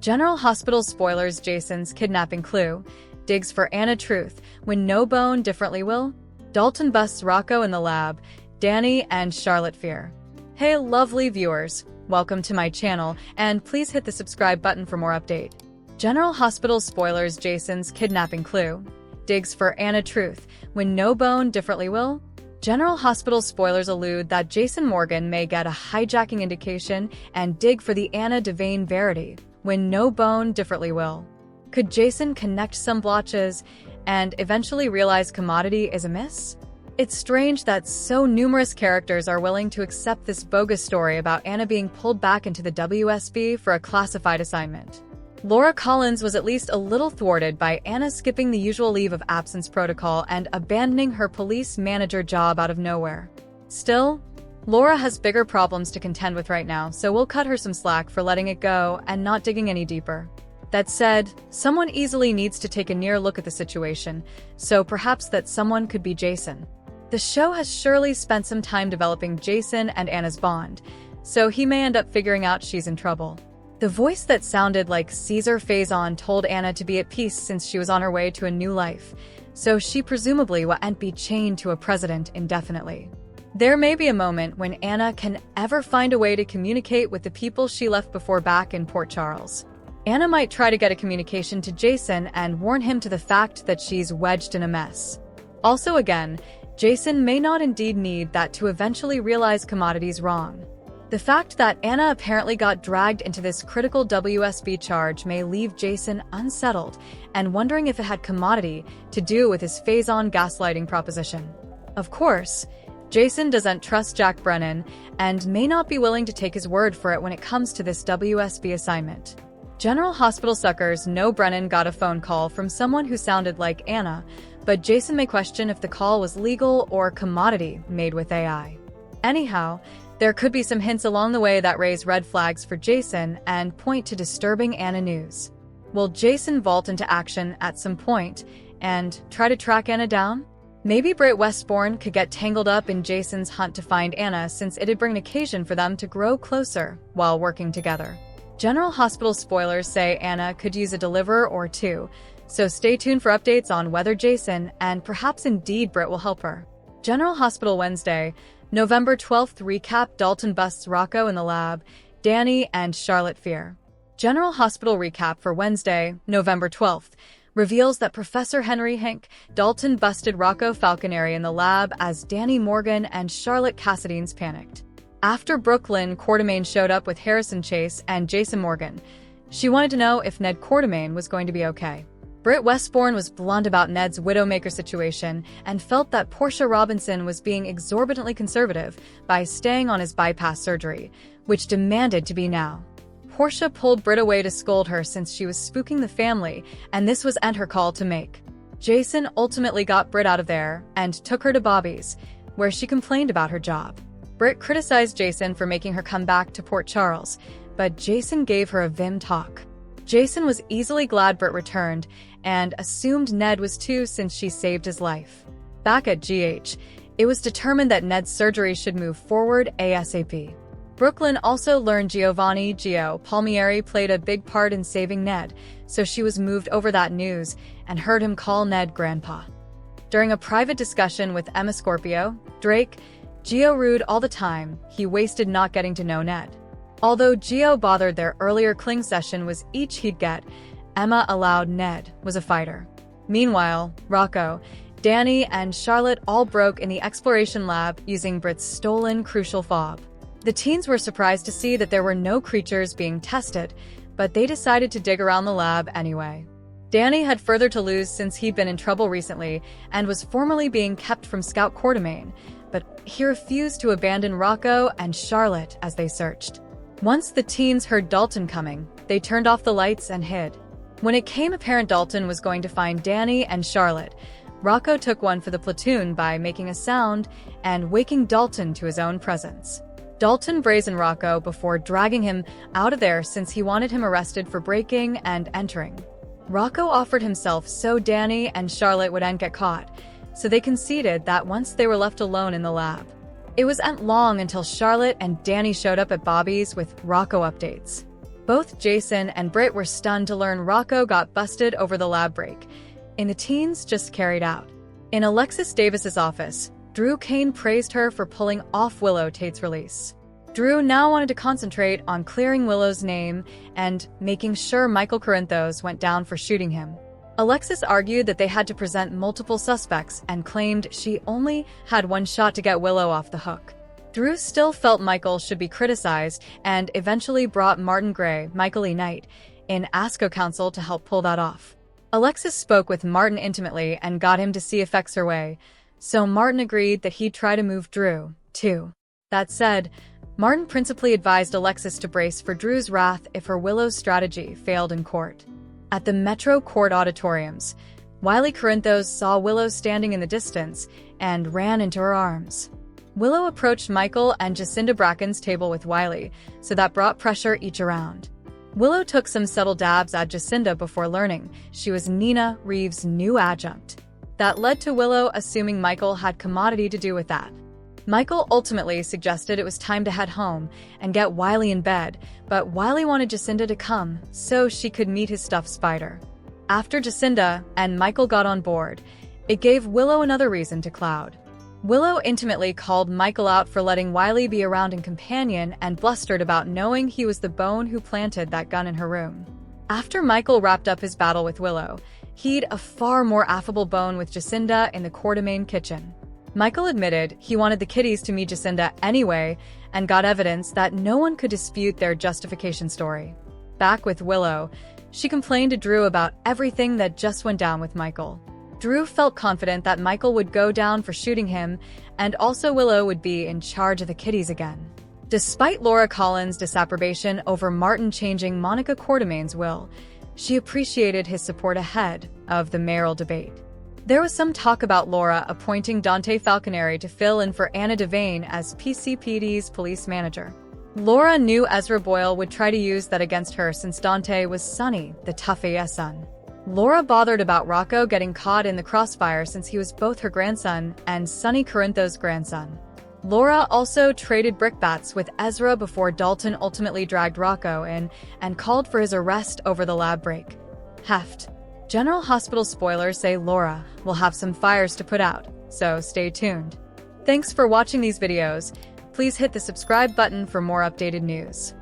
General Hospital spoilers Jason's kidnapping clue. Digs for Anna truth. When no bone differently will. Dalton busts Rocco in the lab. Danny and Charlotte fear. Hey lovely viewers, welcome to my channel, and please hit the subscribe button for more update. General Hospital spoilers Jason's kidnapping clue. Digs for Anna truth. When no bone differently will. General Hospital spoilers allude that Jason Morgan may get a hijacking indication and dig for the Anna Devane verity. When no bone differently will. Could Jason connect some blotches and eventually realize commodity is amiss? It's strange that so numerous characters are willing to accept this bogus story about Anna being pulled back into the WSB for a classified assignment. Laura Collins was at least a little thwarted by Anna skipping the usual leave of absence protocol and abandoning her police manager job out of nowhere. Still, Laura has bigger problems to contend with right now, so we'll cut her some slack for letting it go and not digging any deeper. That said, someone easily needs to take a near look at the situation, so perhaps that someone could be Jason. The show has surely spent some time developing Jason and Anna's bond, so he may end up figuring out she's in trouble. The voice that sounded like Caesar Faison told Anna to be at peace since she was on her way to a new life, so she presumably won't be chained to a president indefinitely. There may be a moment when Anna can ever find a way to communicate with the people she left before back in Port Charles. Anna might try to get a communication to Jason and warn him to the fact that she's wedged in a mess. Also again, Jason may not indeed need that to eventually realize commodity's wrong. The fact that Anna apparently got dragged into this critical WSB charge may leave Jason unsettled and wondering if it had commodity to do with his Faison gaslighting proposition. Of course, Jason doesn't trust Jack Brennan and may not be willing to take his word for it when it comes to this WSB assignment. General Hospital suckers know Brennan got a phone call from someone who sounded like Anna, but Jason may question if the call was legal or commodity made with AI. Anyhow, there could be some hints along the way that raise red flags for Jason and point to disturbing Anna news. Will Jason vault into action at some point and try to track Anna down? Maybe Britt Westbourne could get tangled up in Jason's hunt to find Anna, since it'd bring an occasion for them to grow closer while working together. General Hospital spoilers say Anna could use a deliverer or two, so stay tuned for updates on whether Jason and perhaps indeed Britt will help her. General Hospital Wednesday, November 12th recap. Dalton busts Rocco in the lab. Danny and Charlotte fear. General Hospital recap for Wednesday, November 12th, reveals that Professor Henry Hink Dalton busted Rocco Falconeri in the lab as Danny Morgan and Charlotte Cassadines panicked. After Brooklyn Quartermain showed up with Harrison Chase and Jason Morgan, she wanted to know if Ned Quartermain was going to be okay. Britt Westbourne was blunt about Ned's Widowmaker situation and felt that Portia Robinson was being exorbitantly conservative by staying on his bypass surgery, which demanded to be now. Portia pulled Britt away to scold her since she was spooking the family, and this was her call to make. Jason ultimately got Britt out of there and took her to Bobby's, where she complained about her job. Britt criticized Jason for making her come back to Port Charles, but Jason gave her a vim talk. Jason was easily glad Britt returned and assumed Ned was too, since she saved his life. Back at GH, it was determined that Ned's surgery should move forward ASAP. Brooklyn also learned Giovanni Gio Palmieri played a big part in saving Ned, so she was moved over that news and heard him call Ned Grandpa. During a private discussion with Emma Scorpio, Drake, Gio rude all the time, he wasted not getting to know Ned. Although Gio bothered, their earlier cling session was each he'd get, Emma allowed Ned was a fighter. Meanwhile, Rocco, Danny, and Charlotte all broke in the exploration lab using Britt's stolen crucial fob. The teens were surprised to see that there were no creatures being tested, but they decided to dig around the lab anyway. Danny had further to lose since he'd been in trouble recently and was formerly being kept from Scout Quartermain, but he refused to abandon Rocco and Charlotte as they searched. Once the teens heard Dalton coming, they turned off the lights and hid. When it became apparent Dalton was going to find Danny and Charlotte, Rocco took one for the platoon by making a sound and waking Dalton to his own presence. Dalton brazened Rocco before dragging him out of there since he wanted him arrested for breaking and entering. Rocco offered himself so Danny and Charlotte wouldn't get caught, so they conceded that once they were left alone in the lab. It wasn't long until Charlotte and Danny showed up at Bobby's with Rocco updates. Both Jason and Britt were stunned to learn Rocco got busted over the lab break, and the teens just carried out. In Alexis Davis's office, Drew Kane praised her for pulling off Willow Tate's release. Drew now wanted to concentrate on clearing Willow's name and making sure Michael Corinthos went down for shooting him. Alexis argued that they had to present multiple suspects and claimed she only had one shot to get Willow off the hook. Drew still felt Michael should be criticized and eventually brought Martin Gray, Michael E. Knight, in ASCO counsel to help pull that off. Alexis spoke with Martin intimately and got him to see effects her way, so Martin agreed that he'd try to move Drew, too. That said, Martin principally advised Alexis to brace for Drew's wrath if her Willow's strategy failed in court. At the Metro Court auditoriums, Wiley Corinthos saw Willow standing in the distance and ran into her arms. Willow approached Michael and Jacinda Bracken's table with Wiley, so that brought pressure each around. Willow took some subtle dabs at Jacinda before learning she was Nina Reeves' new adjunct. That led to Willow assuming Michael had commodity to do with that. Michael ultimately suggested it was time to head home and get Wiley in bed, but Wiley wanted Jacinda to come so she could meet his stuffed spider. After Jacinda and Michael got on board, it gave Willow another reason to cloud. Willow intimately called Michael out for letting Wiley be a rounding companion and blustered about knowing he was the bone who planted that gun in her room. After Michael wrapped up his battle with Willow, he'd a far more affable bone with Jacinda in the Quartermain kitchen. Michael admitted he wanted the kiddies to meet Jacinda anyway and got evidence that no one could dispute their justification story. Back with Willow, she complained to Drew about everything that just went down with Michael. Drew felt confident that Michael would go down for shooting him, and also Willow would be in charge of the kiddies again. Despite Laura Collins' disapprobation over Martin changing Monica Quartermain's will, she appreciated his support ahead of the mayoral debate. There was some talk about Laura appointing Dante Falconeri to fill in for Anna Devane as PCPD's police manager. Laura knew Ezra Boyle would try to use that against her since Dante was Sonny, the tough AS son. Laura bothered about Rocco getting caught in the crossfire since he was both her grandson and Sonny Corinthos' grandson. Laura also traded brickbats with Ezra before Dalton ultimately dragged Rocco in and called for his arrest over the lab break. Heft. General Hospital spoilers say Laura will have some fires to put out, so stay tuned. Thanks for watching these videos. Please hit the subscribe button for more updated news.